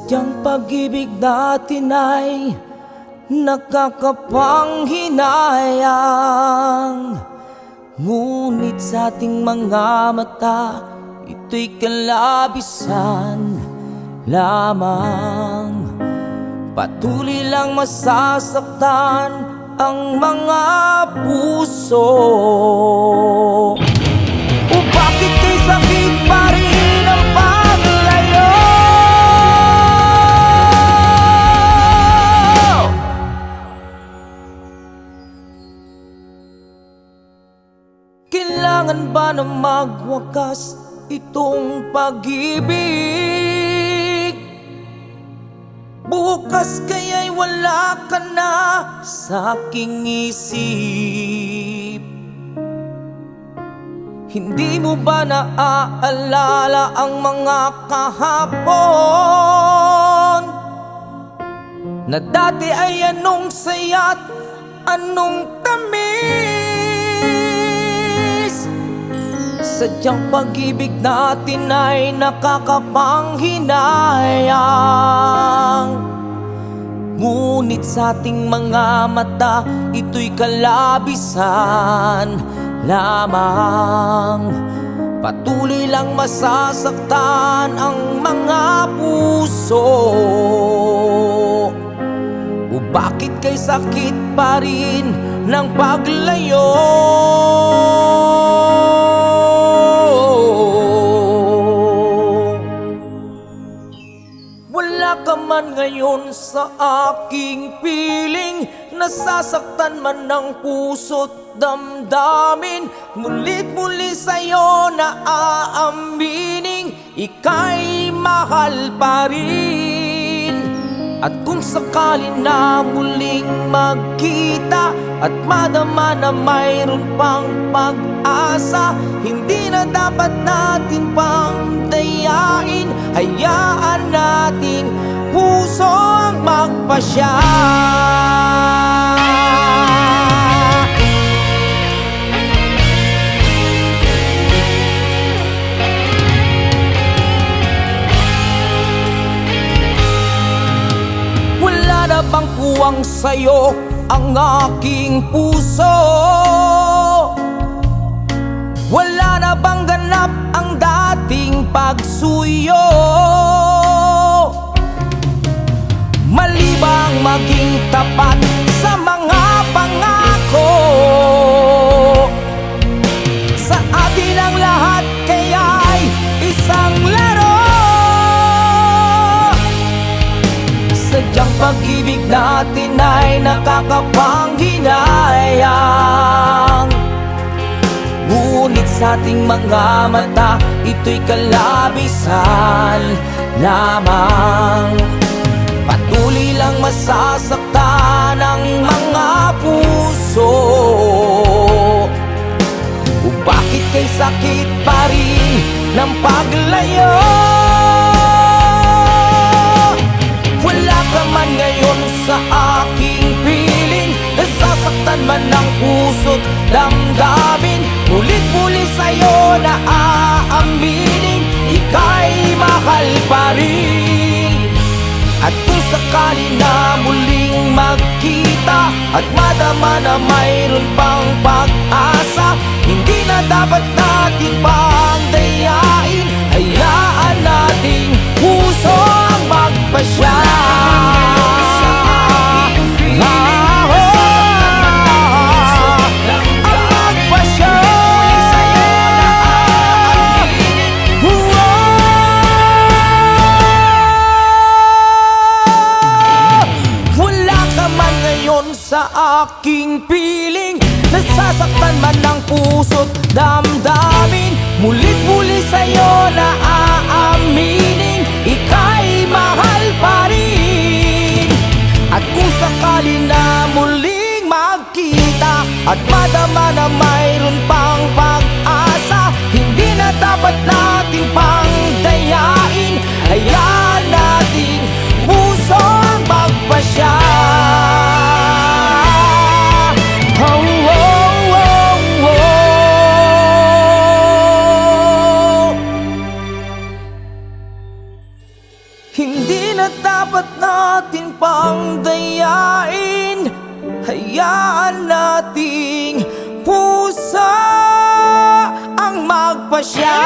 Sadyang pag-ibig natin ay nakakapanghinayang, ngunit sa ating mga mata, ito'y kalabisan lamang. Patuloy lang masasaktan ang mga puso. O bakit kay sakit pa rin ang paglayo? Kailangan ba na magwakas itong pag-ibig? Bukas kaya'y wala ka na sa aking isip. Hindi mo ba naaalala ang mga kahapon na dati ay anong saya't anong tamis? Sadyang pag-ibig natin ay nakakapanghinayang, ngunit sa ating mga mata, ito'y kalabisan lamang. Patuloy lang masasaktan ang mga puso. O bakit kay sakit pa rin ng paglayo? Wala ka man ngayon sa aking piling, nasasaktan man ng puso't damdamin. Ngunit muli sa'yo na aaminin, ika'y mahal pa rin. At kung sakali na muling magkita at madama na mayroon pang pag-asa, hindi na dapat natin pang dayain. Hayaan nating puso ang magpasya. Wala na bang puwang sa'yo ang aking puso? Wala na bang ganap ang dating pagsuyo? Mali bang maging tapat sa mga pangako? Sa atin ang lahat kaya'y isang laro. Sadyang pag-ibig natin ay nakakapanghinayang, ngunit sa ating mga mata, ito'y kalabisan lamang. Patuloy lang masasaktan ang mga puso. O bakit kay sakit pa rin ng paglayo? Wala ka man ngayon sa aking piling, nasasaktan man ng puso't damdamin. Ulit-ulit sa'yo na aaminin, ika'y mahal pa rin. At kung sakali na muling magkita at madama na mayroon pang pag-asa, hindi na dapat natin pang dayain. Hayaan nating puso ang magpasya. Sa aking piling, nasasaktan man ng puso't damdamin. Mulit-muli sa'yo na aaminin, ika'y mahal pa rin. At kung sakali na muling magkita at madama na mayroon pang pag-asa, hindi na dapat natin pang dayain. Hayaan nating puso ang magpasya. Hindi na hayaan nating pusa ang magpasya.